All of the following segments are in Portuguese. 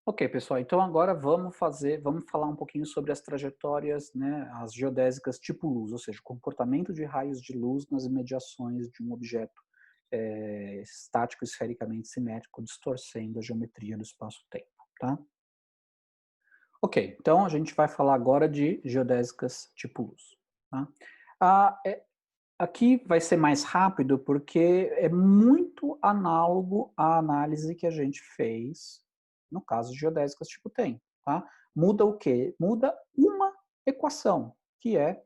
Ok, pessoal, então agora vamos falar um pouquinho sobre as trajetórias, né, as geodésicas tipo luz, ou seja, o comportamento de raios de luz nas imediações de um objeto estático esfericamente simétrico, distorcendo a geometria do espaço-tempo, tá? Ok, então a gente vai falar agora de geodésicas tipo luz, tá? Ah, aqui vai ser mais rápido porque é muito análogo à análise que a gente fez no caso de geodésicas tipo TEM, tá? Muda o quê? Muda uma equação, que é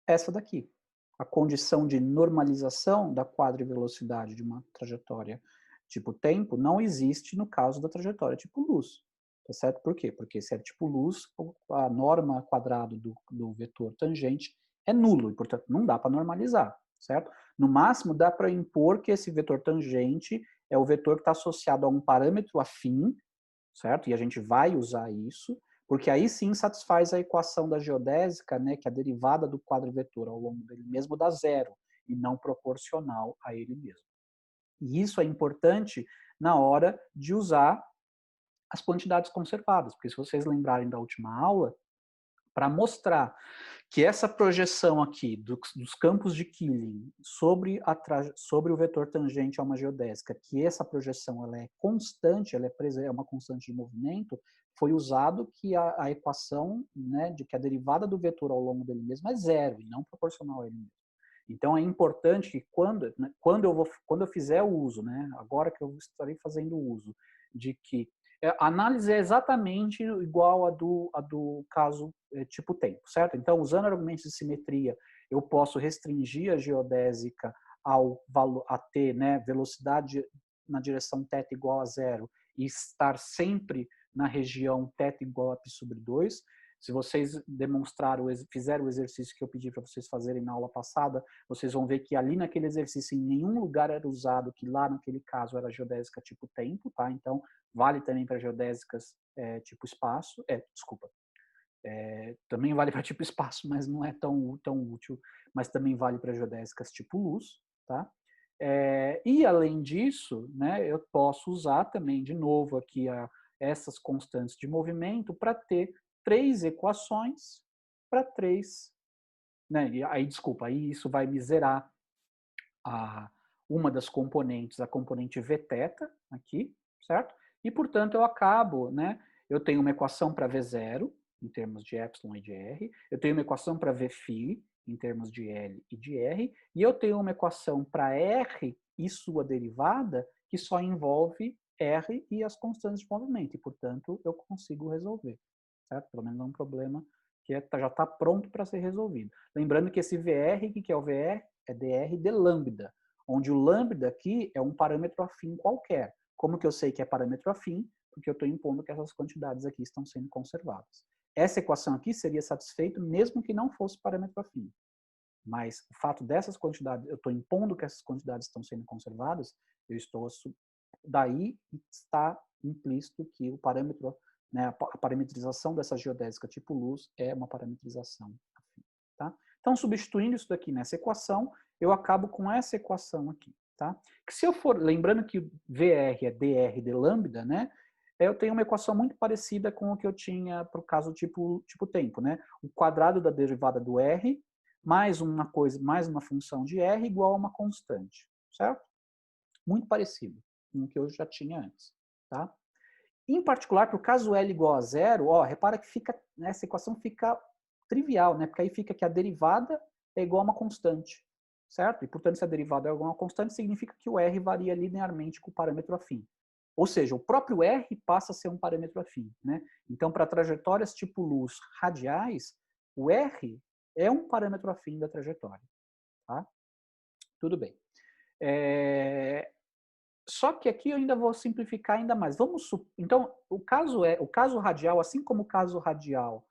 essa daqui. A condição de normalização da quadrivelocidade de uma trajetória tipo tempo não existe no caso da trajetória tipo luz. Tá certo? Por quê? Porque se é tipo luz, a norma quadrado do vetor tangente é nulo, e, portanto, não dá para normalizar, certo? No máximo, dá para impor que esse vetor tangente é o vetor que está associado a um parâmetro afim, certo? E a gente vai usar isso, porque aí sim satisfaz a equação da geodésica, né, que a derivada do quadro vetor ao longo dele mesmo dá zero, e não proporcional a ele mesmo. E isso é importante na hora de usar as quantidades conservadas, porque se vocês lembrarem da última aula, para mostrar que essa projeção aqui dos campos de Killing sobre o vetor tangente a uma geodésica, que essa projeção ela é constante, ela é uma constante de movimento, foi usado que a equação, né, de que a derivada do vetor ao longo dele mesmo é zero, e não proporcional a ele mesmo. Então é importante que quando eu fizer o uso, né, agora que eu estarei fazendo o uso, de que a análise é exatamente igual a do caso tipo tempo, certo? Então, usando argumentos de simetria, eu posso restringir a geodésica ao valor, a ter, né, velocidade na direção θ igual a zero e estar sempre na região θ igual a π sobre 2. Se vocês fizeram o exercício que eu pedi para vocês fazerem na aula passada, vocês vão ver que ali naquele exercício em nenhum lugar era usado, que lá naquele caso era geodésica tipo tempo, tá? Então, vale também para geodésicas tipo espaço, desculpa, também vale para tipo espaço, mas não é tão útil, mas também vale para geodésicas tipo luz, tá? E além disso, né, eu posso usar também de novo aqui essas constantes de movimento para ter três equações para três, né? E aí, desculpa, aí isso vai me zerar a, uma das componentes, a componente Vθ aqui, certo? E, portanto, eu acabo, né? Eu tenho uma equação para V0, em termos de epsilon e de r, eu tenho uma equação para Vφ, em termos de L e de R, e eu tenho uma equação para R e sua derivada, que só envolve R e as constantes de movimento, e, portanto, eu consigo resolver, certo? Pelo menos é um problema que já está pronto para ser resolvido. Lembrando que esse VR, o que é o VR? É dr de lambda, onde o lambda aqui é um parâmetro afim qualquer. Como que eu sei que é parâmetro afim? Porque eu estou impondo que essas quantidades aqui estão sendo conservadas. Essa equação aqui seria satisfeita mesmo que não fosse parâmetro afim. Mas o fato dessas quantidades, eu estou impondo que essas quantidades estão sendo conservadas, eu estou daí está implícito que o parâmetro, né, a parametrização dessa geodésica tipo luz é uma parametrização afim, tá? Então, substituindo isso daqui nessa equação, eu acabo com essa equação aqui, tá? Que se eu for, lembrando que VR é dr de lambda, né? Eu tenho uma equação muito parecida com o que eu tinha para o caso tipo tempo, né? O quadrado da derivada do r mais uma função de r igual a uma constante, certo? Muito parecido com o que eu já tinha antes, tá? Em particular, para o caso L igual a zero, ó, repara que essa equação fica trivial, né? Porque aí fica que a derivada é igual a uma constante, certo? E, portanto, se a derivada é igual a uma constante, significa que o R varia linearmente com o parâmetro afim. Ou seja, o próprio R passa a ser um parâmetro afim, né? Então, para trajetórias tipo luz radiais, o R é um parâmetro afim da trajetória, tá? Tudo bem. Só que aqui eu ainda vou simplificar ainda mais. Então, o caso radial, assim como o caso radial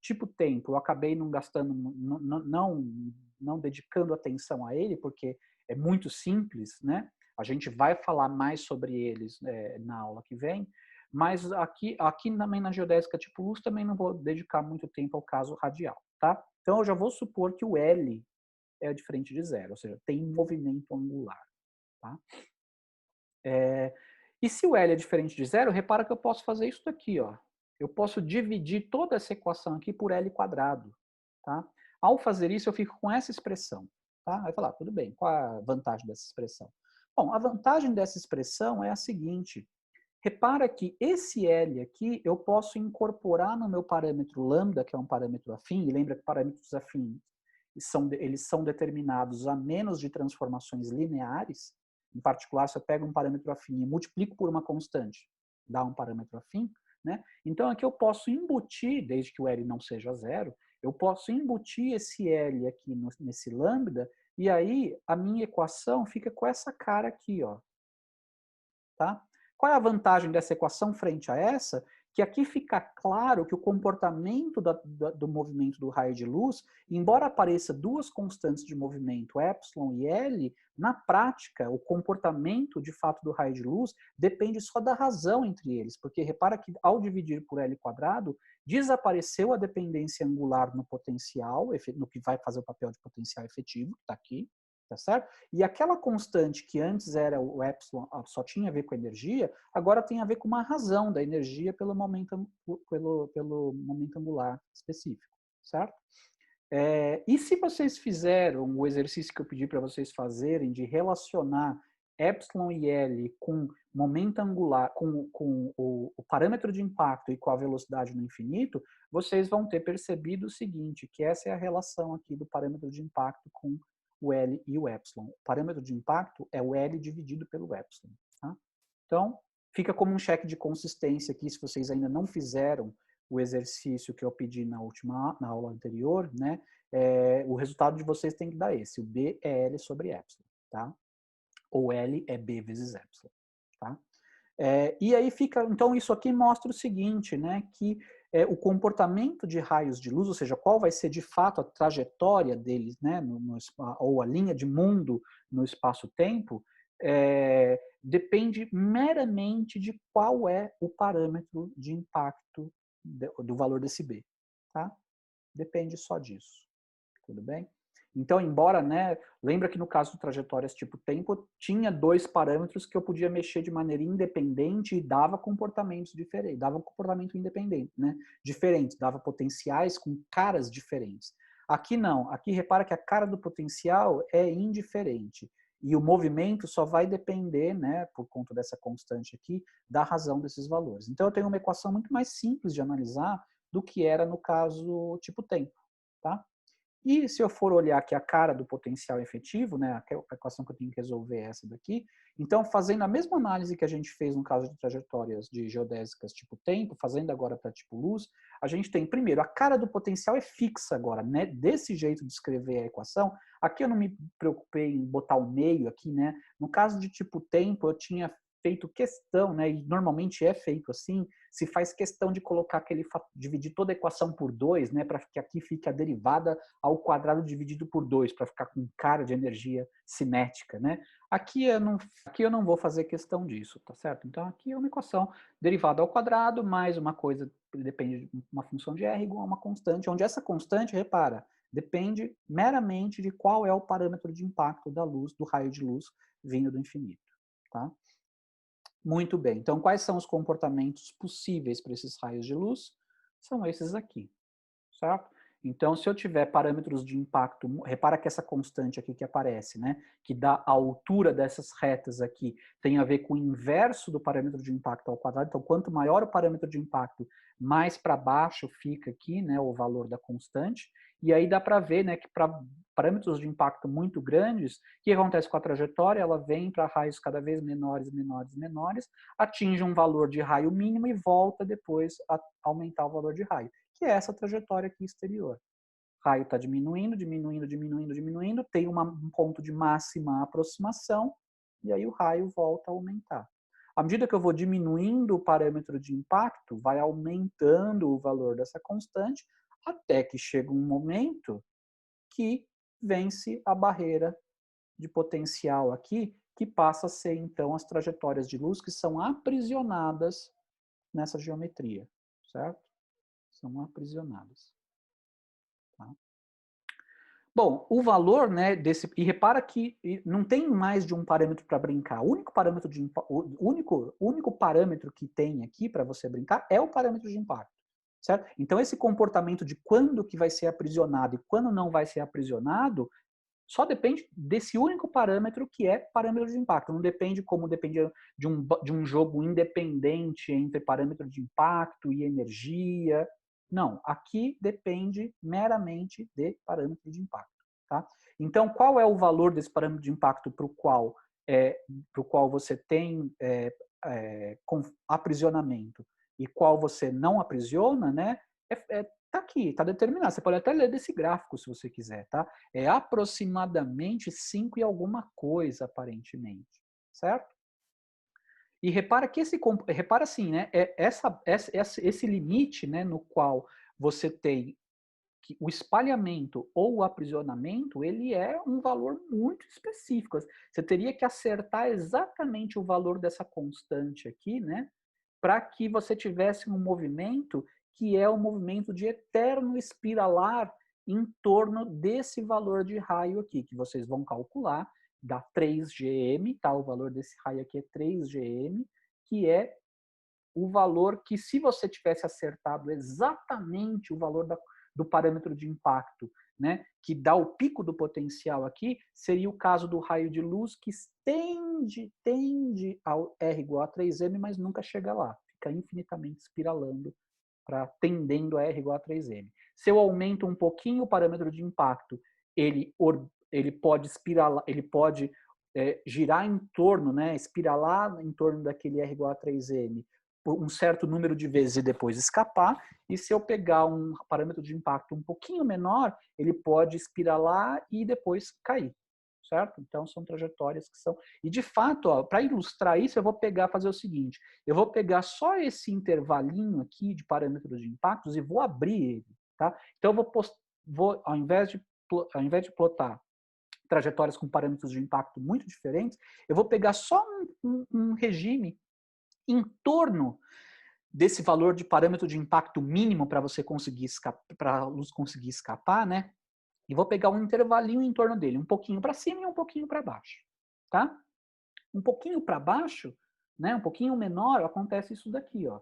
tipo tempo, eu acabei não gastando, não dedicando atenção a ele, porque é muito simples, né? A gente vai falar mais sobre eles na aula que vem, mas aqui também na geodésica tipo luz também não vou dedicar muito tempo ao caso radial, tá? Então eu já vou supor que o L é diferente de zero, ou seja, tem movimento angular, tá? E se o L é diferente de zero, repara que eu posso fazer isso daqui, ó. Eu posso dividir toda essa equação aqui por L quadrado, tá? Ao fazer isso, eu fico com essa expressão, tá? Vai falar, tudo bem, qual a vantagem dessa expressão? Bom, a vantagem dessa expressão é a seguinte, repara que esse L aqui eu posso incorporar no meu parâmetro lambda, que é um parâmetro afim, e lembra que parâmetros afins eles são determinados a menos de transformações lineares. Em particular, se eu pego um parâmetro afim e multiplico por uma constante, dá um parâmetro afim, né? Então aqui eu posso embutir, desde que o L não seja zero, eu posso embutir esse L aqui nesse lambda, e aí a minha equação fica com essa cara aqui, ó, tá? Qual é a vantagem dessa equação frente a essa? Que aqui fica claro que o comportamento do movimento do raio de luz, embora apareça duas constantes de movimento, epsilon e L, na prática, o comportamento de fato do raio de luz depende só da razão entre eles, porque repara que ao dividir por L quadrado, desapareceu a dependência angular no potencial, no que vai fazer o papel de potencial efetivo, que está aqui, tá certo? E aquela constante que antes era o epsilon, só tinha a ver com a energia, agora tem a ver com uma razão da energia pelo momento angular específico, certo? E se vocês fizeram o exercício que eu pedi para vocês fazerem de relacionar epsilon e L com momento angular, com o parâmetro de impacto e com a velocidade no infinito, vocês vão ter percebido o seguinte, que essa é a relação aqui do parâmetro de impacto com o L e o epsilon. O parâmetro de impacto é o L dividido pelo epsilon. Tá? Então, fica como um cheque de consistência aqui, se vocês ainda não fizeram o exercício que eu pedi na aula anterior, né? O resultado de vocês tem que dar esse. O B é L sobre epsilon, tá? Ou L é B vezes epsilon, tá? E aí fica, então isso aqui mostra o seguinte, né? Que o comportamento de raios de luz, ou seja, qual vai ser de fato a trajetória deles, né? Ou a linha de mundo no espaço-tempo, depende meramente de qual é o parâmetro de impacto do valor desse B, tá? Depende só disso, tudo bem? Então, embora, né, lembra que no caso de trajetórias tipo tempo, tinha dois parâmetros que eu podia mexer de maneira independente e dava comportamentos diferentes, dava um comportamento independente, né, diferentes, dava potenciais com caras diferentes. Aqui não, aqui repara que a cara do potencial é indiferente e o movimento só vai depender, né, por conta dessa constante aqui, da razão desses valores. Então eu tenho uma equação muito mais simples de analisar do que era no caso tipo tempo, tá? E se eu for olhar aqui a cara do potencial efetivo, né, a equação que eu tenho que resolver é essa daqui, então fazendo a mesma análise que a gente fez no caso de trajetórias de geodésicas tipo tempo, fazendo agora para tipo luz, a gente tem, primeiro, a cara do potencial é fixa agora, né, desse jeito de escrever a equação, aqui eu não me preocupei em botar o meio aqui, né, no caso de tipo tempo eu tinha feito questão, né, e normalmente é feito assim, se faz questão de colocar dividir toda a equação por 2, né, para que aqui fique a derivada ao quadrado dividido por 2, para ficar com cara de energia cinética, né? Aqui eu não vou fazer questão disso, tá certo? Então aqui é uma equação derivada ao quadrado, mais uma coisa, depende de uma função de R igual a uma constante, onde essa constante, repara, depende meramente de qual é o parâmetro de impacto da luz, do raio de luz vindo do infinito, tá? Muito bem. Então, quais são os comportamentos possíveis para esses raios de luz? São esses aqui, certo? Então, se eu tiver parâmetros de impacto, repara que essa constante aqui que aparece, né, que dá a altura dessas retas aqui, tem a ver com o inverso do parâmetro de impacto ao quadrado. Então, quanto maior o parâmetro de impacto, mais para baixo fica aqui, né, o valor da constante. E aí dá para ver, né, que para parâmetros de impacto muito grandes, o que acontece com a trajetória? Ela vem para raios cada vez menores, menores, menores, atinge um valor de raio mínimo e volta depois a aumentar o valor de raio, que é essa trajetória aqui exterior. O raio está diminuindo, diminuindo, diminuindo, diminuindo, tem um ponto de máxima aproximação, e aí o raio volta a aumentar. À medida que eu vou diminuindo o parâmetro de impacto, vai aumentando o valor dessa constante, até que chega um momento que vence a barreira de potencial aqui, que passa a ser, então, as trajetórias de luz que são aprisionadas nessa geometria, certo? São aprisionadas. Tá? Bom, o valor, né, desse... E repara que não tem mais de um parâmetro para brincar. O único parâmetro o único parâmetro que tem aqui para você brincar é o parâmetro de impacto, certo? Então, esse comportamento de quando que vai ser aprisionado e quando não vai ser aprisionado só depende desse único parâmetro que é parâmetro de impacto. Não depende como dependia de um jogo independente entre parâmetro de impacto e energia. Não, aqui depende meramente de parâmetro de impacto. Tá? Então, qual é o valor desse parâmetro de impacto para o qual você tem aprisionamento e qual você não aprisiona, né? Tá aqui, tá determinado. Você pode até ler desse gráfico se você quiser, tá? É aproximadamente 5 e alguma coisa, aparentemente, certo? E repara que repara assim, né? Esse limite, né, no qual você tem que o espalhamento ou o aprisionamento, ele é um valor muito específico. Você teria que acertar exatamente o valor dessa constante aqui, né? Para que você tivesse um movimento que é o movimento de eterno espiralar em torno desse valor de raio aqui, que vocês vão calcular, dá 3 GM, tá? O valor desse raio aqui é 3 GM, que é o valor que, se você tivesse acertado exatamente o valor do parâmetro de impacto, né, que dá o pico do potencial aqui, seria o caso do raio de luz que tende ao R igual a 3M, mas nunca chega lá. Fica infinitamente espiralando, tendendo a R igual a 3M. Se eu aumento um pouquinho o parâmetro de impacto, ele pode espiralar, ele pode girar em torno, né, espiralar em torno daquele R igual a 3M por um certo número de vezes e depois escapar. E se eu pegar um parâmetro de impacto um pouquinho menor, ele pode espiralar e depois cair, certo? Então, são trajetórias que são... E, de fato, para ilustrar isso, eu vou fazer o seguinte, eu vou pegar só esse intervalinho aqui de parâmetros de impactos e vou abrir ele, tá? Então, ao invés de plotar trajetórias com parâmetros de impacto muito diferentes, eu vou pegar só um regime em torno desse valor de parâmetro de impacto mínimo para você conseguir para a luz conseguir escapar, né? E vou pegar um intervalinho em torno dele, um pouquinho para cima e um pouquinho para baixo, tá? Um pouquinho para baixo, né? Um pouquinho menor, acontece isso daqui, ó.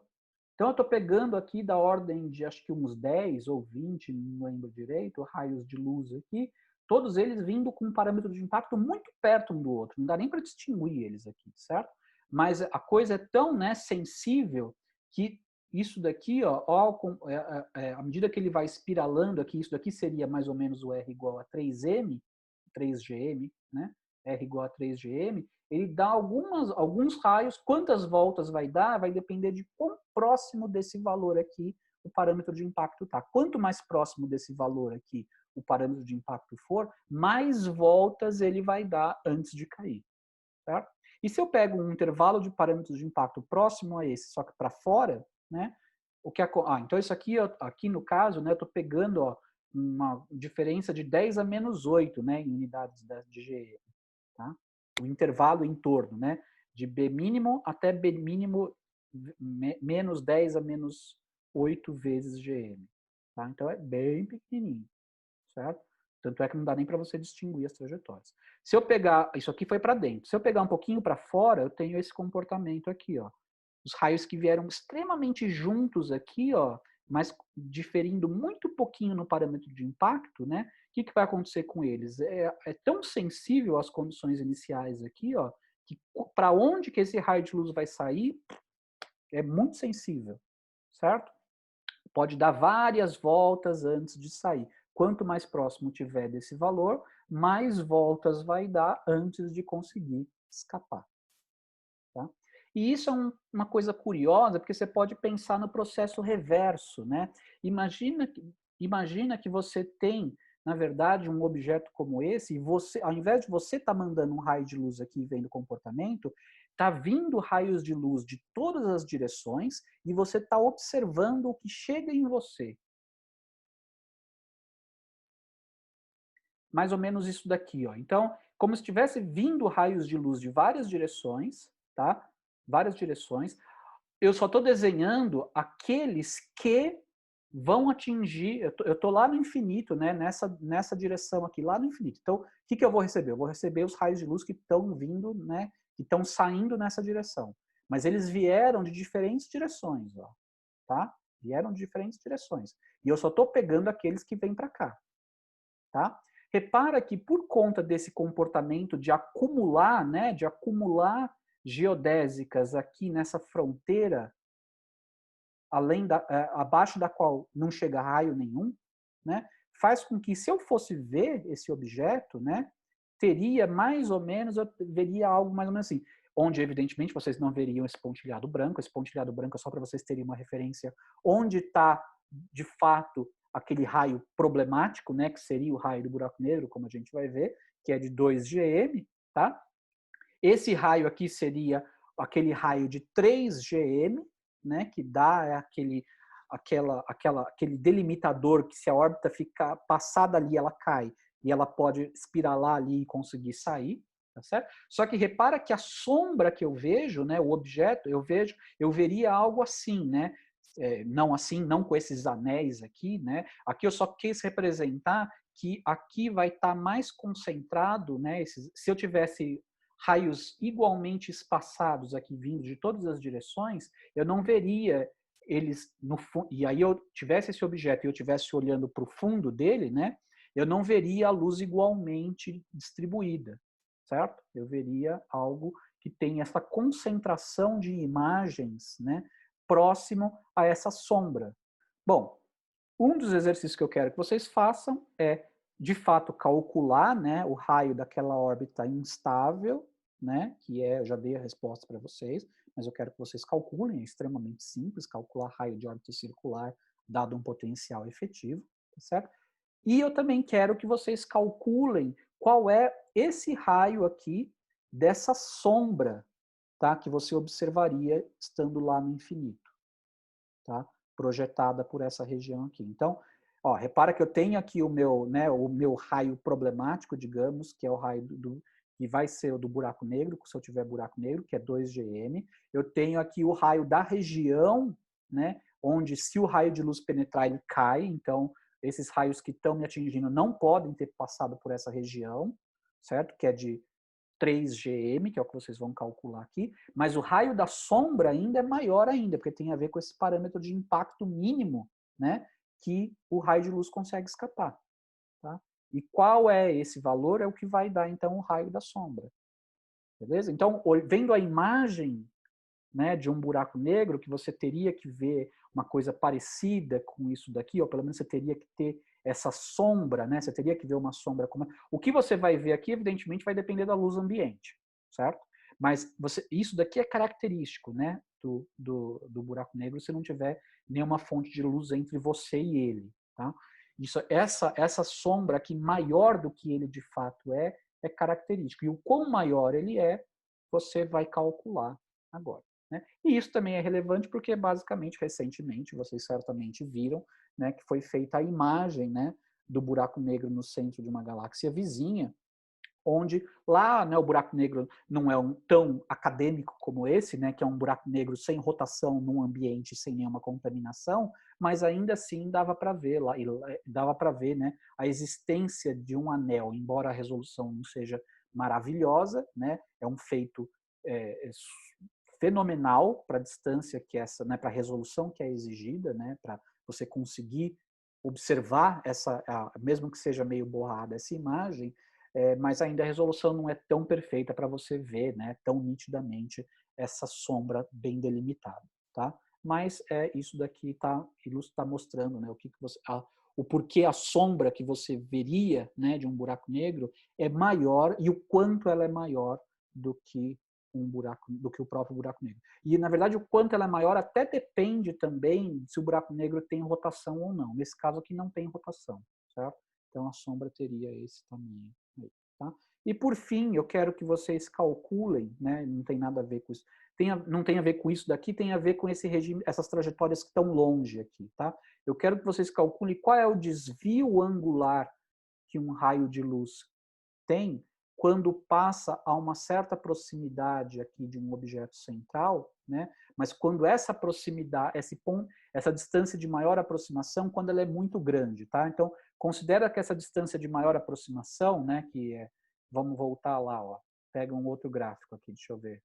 Então eu estou pegando aqui da ordem de acho que uns 10 ou 20, não lembro direito, raios de luz aqui, todos eles vindo com um parâmetro de impacto muito perto um do outro, não dá nem para distinguir eles aqui, certo? Mas a coisa é tão, né, sensível que isso daqui, ó, à medida que ele vai espiralando aqui, isso daqui seria mais ou menos o R igual a 3M, 3GM, né? R igual a 3GM, ele dá alguns raios, quantas voltas vai dar, vai depender de quão próximo desse valor aqui o parâmetro de impacto está. Quanto mais próximo desse valor aqui o parâmetro de impacto for, mais voltas ele vai dar antes de cair. Certo? E se eu pego um intervalo de parâmetros de impacto próximo a esse, só que para fora, né? Então isso aqui, aqui no caso, né, eu estou pegando uma diferença de 10 a menos 8, né, em unidades de GE. Tá? O intervalo em torno, né? De B mínimo até B mínimo menos 10 a menos 8 vezes GM. Tá? Então é bem pequenininho, certo? Tanto é que não dá nem para você distinguir as trajetórias. Se eu pegar, isso aqui foi para dentro, se eu pegar um pouquinho para fora, eu tenho esse comportamento aqui, ó. Os raios que vieram extremamente juntos aqui, ó, mas diferindo muito pouquinho no parâmetro de impacto, né? O que vai acontecer com eles? É tão sensível às condições iniciais aqui, ó, que para onde que esse raio de luz vai sair é muito sensível, certo? Pode dar várias voltas antes de sair. Quanto mais próximo tiver desse valor, mais voltas vai dar antes de conseguir escapar. Tá? E isso é uma coisa curiosa, porque você pode pensar no processo reverso, né? Imagina que você tem, na verdade, um objeto como esse, e você, ao invés de você estar mandando um raio de luz aqui e vendo o comportamento, está vindo raios de luz de todas as direções e você está observando o que chega em você. Mais ou menos isso daqui, ó. Então, como se tivesse vindo raios de luz de várias direções, tá? Várias direções. Eu só estou desenhando aqueles que vão atingir, eu tô lá no infinito, né, nessa direção aqui, lá no infinito. Então, o que eu vou receber? Eu vou receber os raios de luz que estão vindo, né, que estão saindo nessa direção. Mas eles vieram de diferentes direções, ó, tá? Vieram de diferentes direções. E eu só estou pegando aqueles que vêm para cá, tá? Repara que por conta desse comportamento de acumular, né, de acumular geodésicas aqui nessa fronteira, abaixo da qual não chega raio nenhum, né, faz com que, se eu fosse ver esse objeto, né, teria mais ou menos, eu veria algo mais ou menos assim, onde, evidentemente, vocês não veriam esse pontilhado branco é só para vocês terem uma referência onde está, de fato, aquele raio problemático, né, que seria o raio do buraco negro, como a gente vai ver, que é de 2 GM, tá? Esse raio aqui seria aquele raio de 3 GM, né, que dá aquele delimitador que, se a órbita ficar passada ali, ela cai e ela pode espiralar ali e conseguir sair, tá certo? Só que repara que a sombra que eu vejo, né, o objeto, eu veria algo assim, né? Não assim, não com esses anéis aqui, né? Aqui eu só quis representar que aqui vai estar mais concentrado, né? Se eu tivesse raios igualmente espaçados aqui vindo de todas as direções, eu não veria eles no fundo. E aí eu tivesse esse objeto e eu tivesse olhando para o fundo dele, né? Eu não veria a luz igualmente distribuída, certo? Eu veria algo que tem essa concentração de imagens, né, próximo a essa sombra. Bom, um dos exercícios que eu quero que vocês façam é, de fato, calcular, né, o raio daquela órbita instável, né, que eu já dei a resposta para vocês, mas eu quero que vocês calculem, é extremamente simples, calcular raio de órbita circular dado um potencial efetivo, tá certo? E eu também quero que vocês calculem qual é esse raio aqui dessa sombra, tá, que você observaria estando lá no infinito, tá? Projetada por essa região aqui. Então, ó, repara que eu tenho aqui o meu raio problemático, digamos, que é o raio que vai ser o do buraco negro, se eu tiver buraco negro, que é 2 GM. Eu tenho aqui o raio da região, né, onde, se o raio de luz penetrar, ele cai. Então, esses raios que estão me atingindo não podem ter passado por essa região, certo? Que é de 3 GM, que é o que vocês vão calcular aqui, mas o raio da sombra ainda é maior ainda, porque tem a ver com esse parâmetro de impacto mínimo, né, que o raio de luz consegue escapar. Tá? E qual é esse valor? É o que vai dar, então, o raio da sombra. Beleza? Então, vendo a imagem, né, de um buraco negro, que você teria que ver uma coisa parecida com isso daqui, ou pelo menos você teria que ter essa sombra, né? Você teria que ver uma sombra como... O que você vai ver aqui, evidentemente, vai depender da luz ambiente, certo? Mas isso daqui é característico, né, do buraco negro, se não tiver nenhuma fonte de luz entre você e ele, tá? Essa sombra aqui, maior do que ele de fato é característico. E o quão maior ele é, você vai calcular agora. Né? E isso também é relevante porque, basicamente, recentemente, vocês certamente viram, né, que foi feita a imagem, né, do buraco negro no centro de uma galáxia vizinha, onde lá, né, o buraco negro não é tão acadêmico como esse, né, que é um buraco negro sem rotação num ambiente sem nenhuma contaminação, mas ainda assim dava para ver lá, dava para ver, né, a existência de um anel, embora a resolução não seja maravilhosa, né, é um feito fenomenal para a distância que essa, né, para a resolução que é exigida, né, para você conseguir observar mesmo que seja meio borrada essa imagem, mas ainda a resolução não é tão perfeita para você ver, né, tão nitidamente essa sombra bem delimitada, tá? Mas isso daqui está mostrando, né, o porquê a sombra que você veria, né, de um buraco negro é maior e o quanto ela é maior do que do que o próprio buraco negro. E, na verdade, o quanto ela é maior até depende também se o buraco negro tem rotação ou não. Nesse caso aqui não tem rotação, certo? Então a sombra teria esse tamanho aí, tá? E, por fim, eu quero que vocês calculem, né? Não tem nada a ver com isso. Não tem a ver com isso daqui, tem a ver com esse regime, essas trajetórias que estão longe aqui, tá? Eu quero que vocês calculem qual é o desvio angular que um raio de luz tem quando passa a uma certa proximidade aqui de um objeto central, né? Mas quando essa proximidade, essa distância de maior aproximação, quando ela é muito grande, tá? Então, considera que essa distância de maior aproximação, né, que é, vamos voltar lá, ó, pega um outro gráfico aqui, deixa eu ver.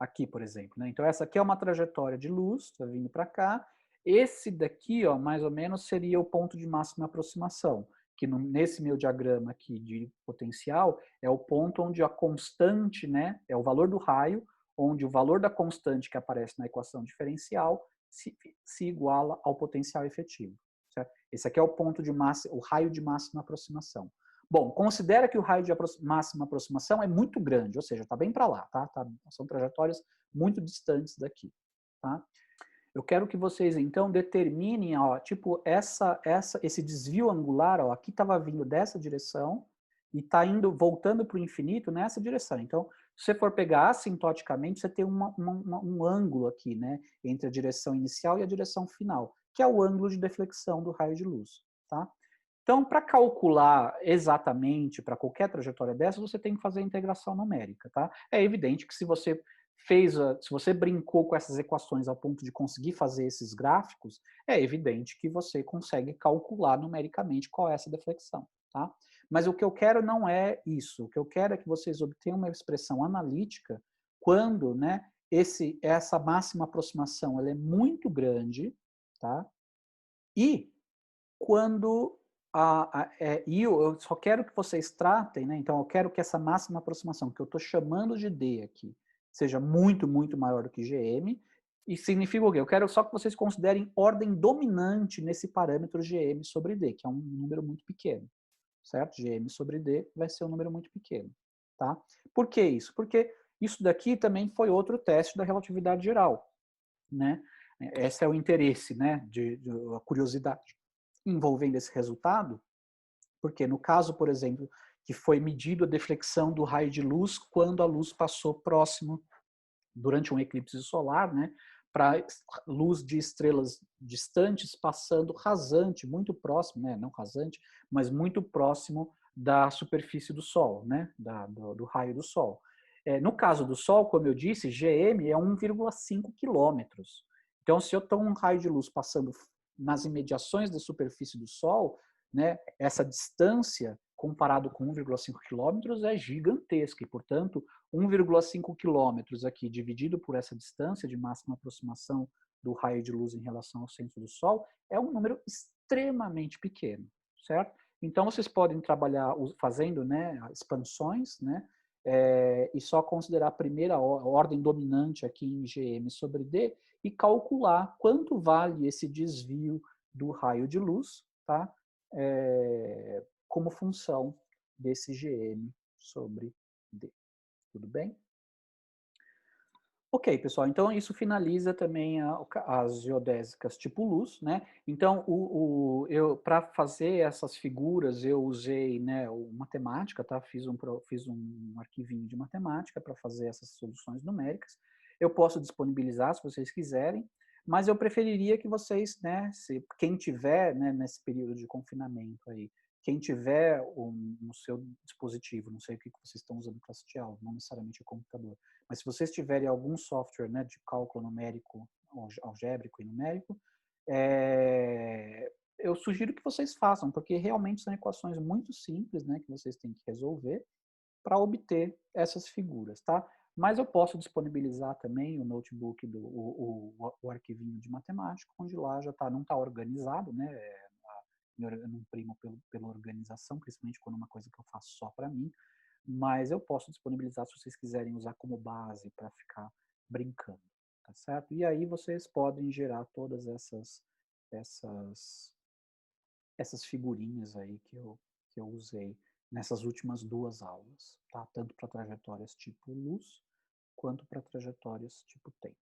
Aqui, por exemplo, né? Então, essa aqui é uma trajetória de luz, está vindo para cá. Esse daqui, ó, mais ou menos, seria o ponto de máxima aproximação, que nesse meu diagrama aqui de potencial, é o ponto onde a constante, né, é o valor do raio, onde o valor da constante que aparece na equação diferencial se iguala ao potencial efetivo. Certo? Esse aqui é o ponto de máxima, o raio de máxima aproximação. Bom, considera que o raio de máxima aproximação é muito grande, ou seja, está bem para lá, tá? São trajetórias muito distantes daqui, tá? Eu quero que vocês, então, determinem, ó, tipo, esse desvio angular, ó, aqui estava vindo dessa direção e está indo, voltando para o infinito nessa direção. Então, se você for pegar assintoticamente, você tem um ângulo aqui, né, entre a direção inicial e a direção final, que é o ângulo de deflexão do raio de luz, tá? Então, para calcular exatamente para qualquer trajetória dessa, você tem que fazer a integração numérica, tá? É evidente que se você se você brincou com essas equações ao ponto de conseguir fazer esses gráficos, é evidente que você consegue calcular numericamente qual é essa deflexão, tá? Mas o que eu quero não é isso. O que eu quero é que vocês obtenham uma expressão analítica quando, né, essa máxima aproximação ela é muito grande, tá? E quando eu só quero que vocês tratem, né? Então eu quero que essa máxima aproximação, que eu estou chamando de D aqui, seja muito, muito maior do que GM, e significa o quê? Eu quero só que vocês considerem ordem dominante nesse parâmetro GM sobre D, que é um número muito pequeno, certo? GM sobre D vai ser um número muito pequeno, tá? Por que isso? Porque isso daqui também foi outro teste da relatividade geral, né? Esse é o interesse, né? A curiosidade envolvendo esse resultado, porque no caso, por exemplo, que foi medido a deflexão do raio de luz quando a luz passou próximo durante um eclipse solar, né, para luz de estrelas distantes passando rasante, muito próximo, né, não rasante, mas muito próximo da superfície do Sol, né, do raio do Sol. No caso do Sol, como eu disse, GM é 1,5 quilômetros. Então, se eu tenho um raio de luz passando nas imediações da superfície do Sol, né, essa distância comparado com 1,5 quilômetros é gigantesca e, portanto, 1,5 quilômetros aqui dividido por essa distância de máxima aproximação do raio de luz em relação ao centro do Sol é um número extremamente pequeno, certo? Então vocês podem trabalhar fazendo, né, expansões, né, e só considerar a primeira ordem dominante aqui em GM sobre D e calcular quanto vale esse desvio do raio de luz, tá? Como função desse GM sobre D. Tudo bem? Ok, pessoal, então isso finaliza também as geodésicas tipo luz, né? Então, para fazer essas figuras, eu usei, né, matemática, tá? Fiz um arquivinho de matemática para fazer essas soluções numéricas. Eu posso disponibilizar se vocês quiserem, mas eu preferiria que vocês, né, quem tiver, né, nesse período de confinamento aí, quem tiver no seu dispositivo, não sei o que vocês estão usando para assistir aula, não necessariamente o computador, mas se vocês tiverem algum software, né, de cálculo numérico, algébrico e numérico, eu sugiro que vocês façam, porque realmente são equações muito simples, né, que vocês têm que resolver para obter essas figuras, tá? Mas eu posso disponibilizar também o notebook, o arquivinho de matemática, onde lá já tá, não está organizado, né? Eu não primo pela organização, principalmente quando é uma coisa que eu faço só para mim, mas eu posso disponibilizar se vocês quiserem usar como base para ficar brincando, tá certo? E aí vocês podem gerar todas essas, essas figurinhas aí que eu usei nessas últimas duas aulas, tá? Tanto para trajetórias tipo luz, quanto para trajetórias tipo tempo.